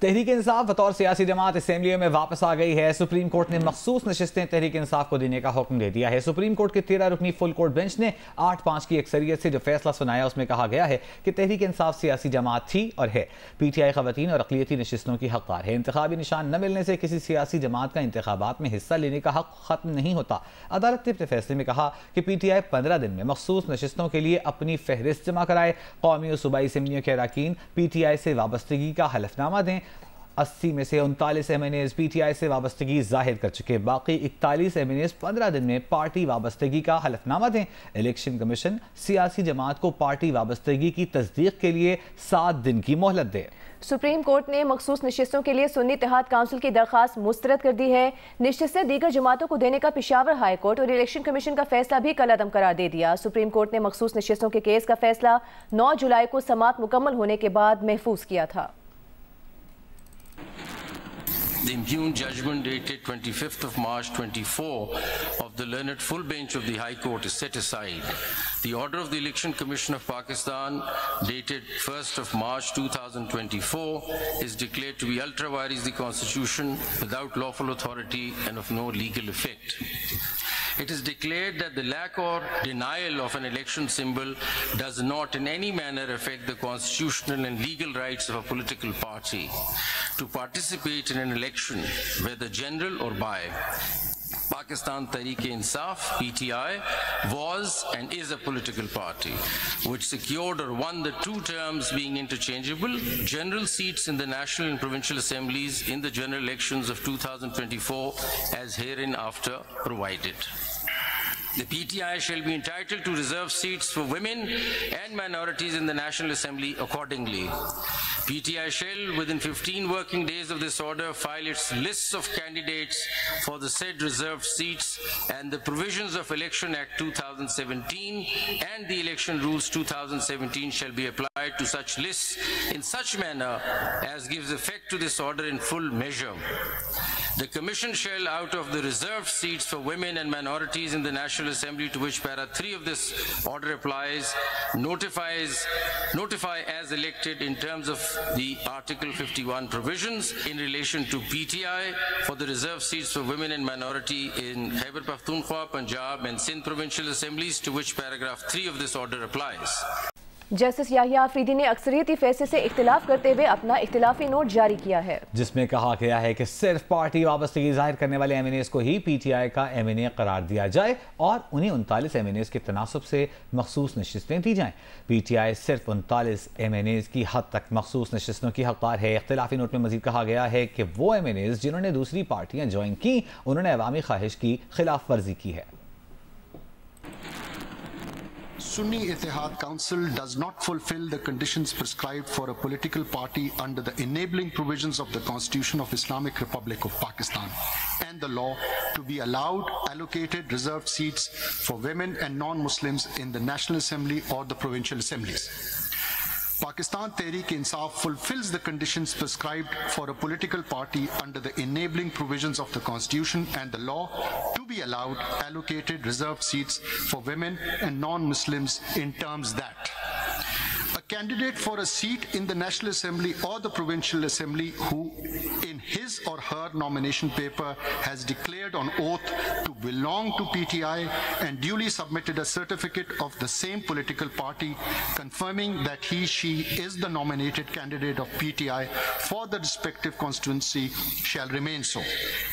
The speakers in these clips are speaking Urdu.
تحریک انصاف بطور سیاسی جماعت اسمبلیوں میں واپس آ گئی ہے۔ سپریم کورٹ نے مخصوص نشستیں تحریک انصاف کو دینے کا حکم دے دیا ہے۔ سپریم کورٹ کے 13 رکنی فل کورٹ بینچ نے 8-5 کی اکثریت سے جو فیصلہ سنایا اس میں کہا گیا ہے کہ تحریک انصاف سیاسی جماعت تھی اور ہے۔ پی ٹی آئی خواتین اور اقلیتی نشستوں کی حقدار ہے۔ انتخابی نشان نہ ملنے سے کسی سیاسی جماعت کا انتخابات میں حصہ لینے کا حق ختم نہیں ہوتا۔ عدالت نے اپنے فیصلے میں کہا کہ پی ٹی آئی 15 دن میں مخصوص نشستوں کے لیے اپنی فہرست جمع کرائے۔ قومی اور صوبائی اسمبلیوں کے اراکین پی ٹی آئی سے وابستگی کا حلف نامہ دیں۔ 80 میں سے 39 M N As P T I سے وابستگی ظاہر کر چکے، باقی 41 ایم این ایز 15 دن میں پارٹی وابستگی کا حلف نامہ دیں۔ الیکشن کمیشن سیاسی جماعت کو پارٹی وابستگی کی تصدیق کے لیے 7 دن کی مہلت دے۔ سپریم کورٹ نے مخصوص نشستوں کے لیے سنی اتحاد کونسل کی درخواست مسترد کر دی ہے۔ نشستیں دیگر جماعتوں کو دینے کا پشاور ہائی کورٹ اور الیکشن کمیشن کا فیصلہ بھی کل عدم قرار دے دیا۔ سپریم کورٹ نے مخصوص نشستوں کے کیس کا فیصلہ 9 جولائی کو سماعت مکمل ہونے کے بعد محفوظ کیا تھا۔ The impugned judgment dated 25th of March 24 of the learned full bench of the High Court is set aside. The order of the Election Commission of Pakistan dated 1st of March 2024 is declared to be ultra vires the Constitution without lawful authority and of no legal effect. It is declared that the lack or denial of an election symbol does not in any manner affect the constitutional and legal rights of a political party to participate in an election, whether general or by. Pakistan Tehreek-e-Insaf (PTI) was and is a political party which secured or won the 2 terms being interchangeable general seats in the national and provincial assemblies in the general elections of 2024 as hereinafter provided. The PTI shall be entitled to reserve seats for women and minorities in the National Assembly accordingly. PTI shall, within 15 working days of this order, file its lists of candidates for the said reserved seats, and the provisions of Election Act 2017 and the Election Rules 2017 shall be applied to such lists in such manner as gives effect to this order in full measure. The Commission shall, out of the reserved seats for women and minorities in the National Assembly to which Para 3 of this order applies, notify as elected in terms of the Article 51 provisions in relation to PTI for the reserved seats for women and minority in Khyber Pakhtunkhwa, Punjab and Sindh provincial assemblies to which paragraph 3 of this order applies. Justice Yahya Afridi نے اکثریتی فیصلے سے اختلاف کرتے ہوئے اپنا اختلافی نوٹ جاری کیا ہے، جس میں کہا گیا ہے کہ صرف پارٹی وابستگی ظاہر کرنے والے ایم این ایز کو ہی پی ٹی آئی کا ایم این اے قرار دیا جائے اور انہیں 39 ایم این ایز کے تناسب سے مخصوص نشستیں دی جائیں۔ پی ٹی آئی صرف 39 ایم این ایز کی حد تک مخصوص نشستوں کی حقدار ہے۔ اختلافی نوٹ میں مزید کہا گیا ہے کہ وہ ایم این ایز جنہوں نے دوسری پارٹیاں جوائن کی انہوں نے عوامی خواہش کی خلاف ورزی کی ہے۔ Sunni Ittihad Council does not fulfill the conditions prescribed for a political party under the enabling provisions of the Constitution of Islamic Republic of Pakistan and the law to be allowed allocated reserved seats for women and non-Muslims in the National Assembly or the provincial assemblies. Pakistan Tehreek-e-Insaf fulfills the conditions prescribed for a political party under the enabling provisions of the Constitution and the law to be allowed allocated reserved seats for women and non-Muslims in terms that a candidate for a seat in the National Assembly or the Provincial Assembly who in his or her nomination paper has declared on oath to belong to PTI and duly submitted a certificate of the same political party confirming that she is the nominated candidate of PTI for the respective constituency shall remain so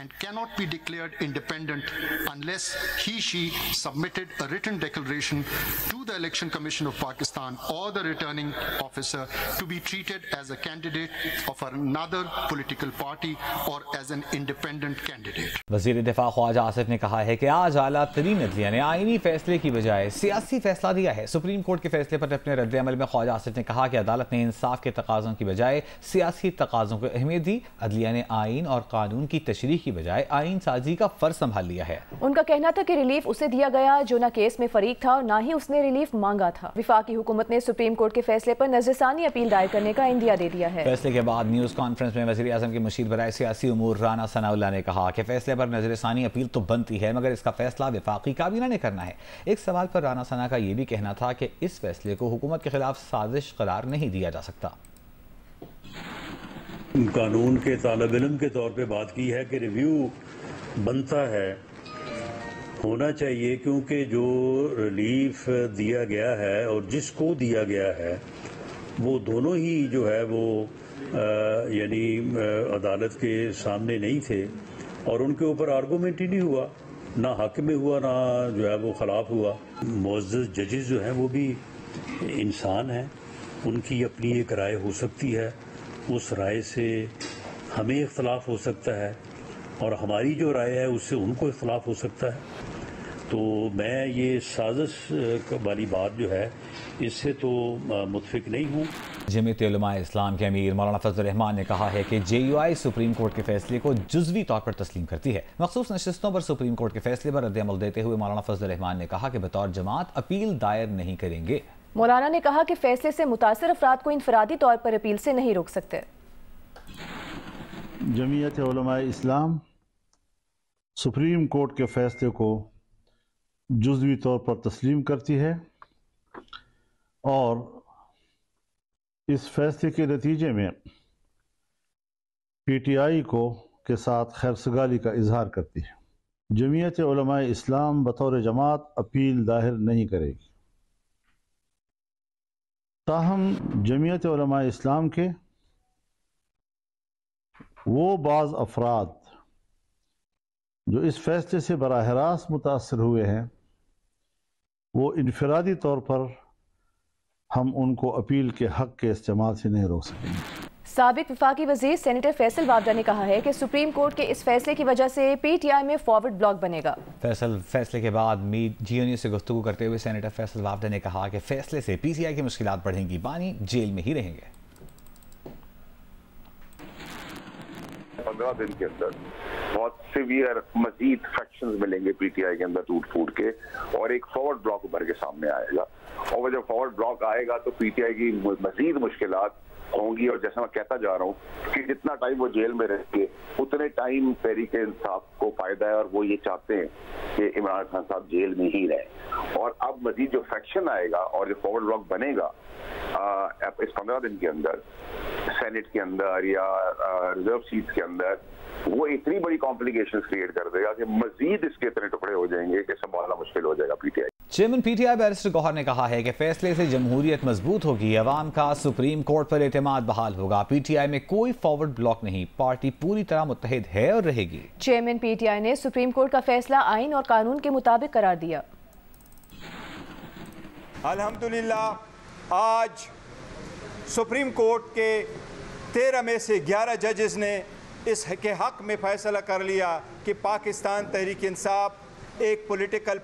and cannot be declared independent unless she submitted a written declaration to the Election Commission of Pakistan or the returning officer to be treated as a candidate of another political party or as an independent candidate. وزیر دفاع خواجہ آصف نے کہا ہے کہ آج اعلیٰ ترین عدلیہ نے آئینی فیصلے کی بجائے سیاسی فیصلہ دیا ہے۔ سپریم کورٹ کے فیصلے پر اپنے رد عمل میں خواجہ آصف نے کہا کہ عدالت نے انصاف کے تقاضوں کی بجائے سیاسی تقاضوں کو اہمیت دی۔ عدلیہ نے آئین اور قانون کی تشریح کی بجائے آئین سازی کا فرض سنبھال لیا ہے۔ ان کا کہنا تھا کہ ریلیف اسے دیا گیا جو نہ کیس میں فریق تھا اور نہ ہی اس نے ریلیف مانگا تھا۔ وفاقی حکومت نے سپریم کورٹ کے فیصلے پر نظر ثانی اپیل دائر کرنے کا عندیہ دے دیا ہے۔ فیصلے کے بعد نیوز کانفرنس میں وزیر اعظم کے مشیر برائے سیاسی امور رانا ثناء اللہ نے کہا کہ فیصلے پر نظر ثانی اپیل تو بنتی ہے مگر اس کا فیصلہ وفاقی کابینہ نے کرنا ہے۔ ایک سوال پر رانا ثناء کا یہ بھی کہنا تھا کہ اس فیصلے کو حکومت کے خلاف سازش قرار نہیں دیا جا سکتا۔ قانون کے طالب علم کے طور پہ بات کی ہے کہ ریویو بنتا ہے، ہونا چاہیے، کیونکہ جو ریلیف دیا گیا ہے اور جس کو دیا گیا ہے وہ دونوں ہی جو ہے وہ یعنی عدالت کے سامنے نہیں تھے، اور ان کے اوپر آرگومنٹ ہی نہیں ہوا، نہ حق میں ہوا نہ جو ہے وہ خلاف ہوا۔ معزز ججز جو ہیں وہ بھی انسان ہیں، ان کی اپنی ایک رائے ہو سکتی ہے، اس رائے سے ہمیں اختلاف ہو سکتا ہے اور ہماری جو رائے ہے اس سے ان کو اختلاف ہو سکتا ہے۔ تو میں یہ سازش والی بات جو ہے اس سے تو متفق نہیں ہوں۔ جمعیت علماء اسلام کے امیر مولانا فضل الرحمان نے کہا ہے کہ JUI سپریم کورٹ کے فیصلے کو جزوی طور پر تسلیم کرتی ہے۔ مخصوص نشستوں پر سپریم کورٹ کے فیصلے پر رد عمل دیتے ہوئے مولانا فضل الرحمان نے کہا کہ بطور جماعت اپیل دائر نہیں کریں گے۔ مولانا نے کہا کہ فیصلے سے متاثر افراد کو انفرادی طور پر اپیل سے نہیں روک سکتے۔ جمعیت علماء اسلام سپریم کورٹ کے فیصلے کو جزوی طور پر تسلیم کرتی ہے اور اس فیصلے کے نتیجے میں PTI کے ساتھ خیرسگالی کا اظہار کرتی ہے۔ جمعیت علماء اسلام بطور جماعت اپیل داخل نہیں کرے گی، تاہم جمعیت علماء اسلام کے وہ بعض افراد جو اس فیصلے سے براہ راست متاثر ہوئے ہیں، وہ انفرادی طور پر ہم ان کو اپیل کے حق کے استعمال سے نہیں روک سکیں گے۔ سابق وفاقی وزیر سینیٹر فیصل وابڈا نے کہا ہے کہ سپریم کورٹ کے اس فیصلے کی وجہ سے PTI میں فارورڈ بلاک بنے گا۔ فیصلے کے بعد GNU سے گفتگو کرتے ہوئے سینیٹر فیصل وابڈا نے کہا کہ فیصلے سے PTI کی مشکلات بڑھیں گی، بانی جیل میں ہی رہیں گے۔ 15 دن کے اندر بہت سیویئر مزید فیکشنز ملیں گے PTI کے اندر ٹوٹ پھوٹ کے، اور ایک فارورڈ بلاک ابھر کے سامنے آئے گا، اور وہ جب فارورڈ بلاک آئے گا تو PTI کی مزید مشکلات ہوں گی۔ اور جیسا میں کہتا جا رہا ہوں کہ جتنا ٹائم وہ جیل میں رہیں گے اتنے ٹائم تحریک انصاف کو فائدہ ہے، اور وہ یہ چاہتے ہیں کہ عمران خان صاحب جیل میں ہی رہیں۔ اور اب مزید جو فیکشن آئے گا اور جو فارورڈ بلاک بنے گا اس 15 دن کے اندر سینٹ کے اندر یا ریزرو سیٹس کے اندر، وہ اتنی بڑی کمپلیکیشنز کریٹ کر دے گا کہ مزید اس کے اتنے ٹکڑے ہو جائیں گے کہ سنبھالنا مشکل ہو جائے گا PTI۔ چیئرمین PTI بیرسٹر گوہر نے کہا ہے کہ فیصلے سے جمہوریت مضبوط ہوگی، عوام کا سپریم کورٹ پر اعتماد بحال ہوگا۔ PTI میں کوئی فارورڈ بلاک نہیں، پارٹی پوری طرح متحد ہے اور رہے گی۔ چیئرمین PTI نے سپریم کورٹ کا فیصلہ آئین اور قانون کے مطابق قرار دیا۔ الحمدللہ آج سپریم کورٹ کے 13 میں سے 11 ججز نے اس کے حق میں فیصلہ کر لیا کہ پاکستان تحریک انصاف ایک پولیٹیکل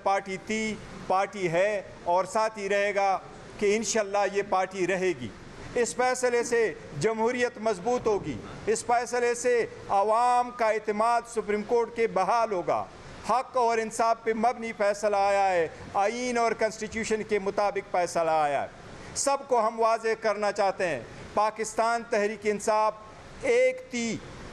پارٹی ہے اور ساتھ ہی رہے گا کہ انشاءاللہ یہ پارٹی رہے گی۔ اس فیصلے سے جمہوریت مضبوط ہوگی، اس فیصلے سے عوام کا اعتماد سپریم کورٹ کے بحال ہوگا۔ حق اور انصاف پہ مبنی فیصلہ آیا ہے، آئین اور کنسٹیٹیوشن کے مطابق فیصلہ آیا ہے۔ سب کو ہم واضح کرنا چاہتے ہیں، پاکستان تحریک انصاف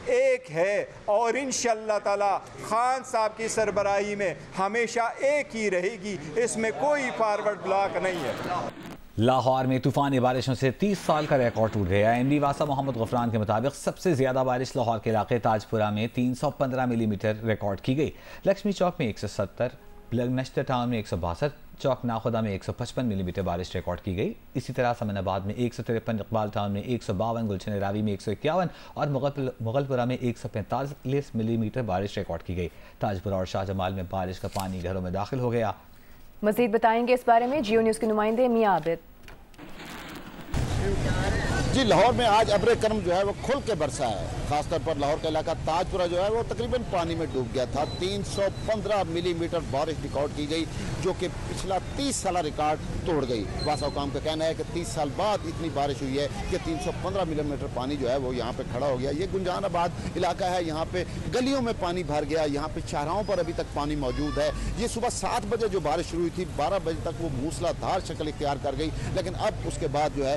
ایک ہے اور انشاءاللہ تعالی خان صاحب کی سربراہی میں ہمیشہ ایک ہی رہے گی، اس میں کوئی فارورڈ بلاک نہیں ہے۔ لاہور میں طوفانی بارشوں سے 30 سال کا ریکارڈ ٹوٹ گیا۔ MD واسا محمد غفران کے مطابق سب سے زیادہ بارش لاہور کے علاقے تاج پورہ میں 315 ملی میٹر ریکارڈ کی گئی۔ لکشمی چوک میں 170، نشتر ٹاؤن میں 162، چوک ناخدا میں 155 ملی میٹر بارش ریکارڈ کی گئی۔ اسی طرح سمن آباد میں 153، اقبال ٹاؤن میں 152، گلشن راوی میں 151 اور مغل پورہ میں 145 ملی میٹر بارش ریکارڈ کی گئی۔ تاج پورہ اور شاہ جمال میں بارش کا پانی گھروں میں داخل ہو گیا۔ مزید بتائیں گے اس بارے میں جیو نیوز کے نمائندے میاں عابد۔ جی، لاہور میں آج ابر کرم جو ہے وہ کھل کے برسا ہے، خاص طور پر لاہور کا علاقہ تاج پورہ جو ہے وہ تقریباً پانی میں ڈوب گیا تھا۔ 315 ملی میٹر بارش ریکارڈ کی گئی، جو کہ پچھلا 30 سالہ ریکارڈ توڑ گئی۔ واسا حکام کا کہنا ہے کہ 30 سال بعد اتنی بارش ہوئی ہے کہ 315 ملی میٹر پانی جو ہے وہ یہاں پہ کھڑا ہو گیا۔ یہ گنجان آباد علاقہ ہے، یہاں پہ گلیوں میں پانی بھر گیا، یہاں پہ چہراہوں پر ابھی تک پانی موجود ہے۔ یہ صبح 7 بجے جو بارش شروع ہوئی تھی، 12 بجے تک وہ موسلا دھار شکل اختیار کر گئی، لیکن اب اس کے بعد جو ہے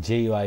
JUI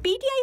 PTI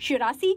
84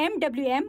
MWM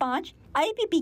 5, IPP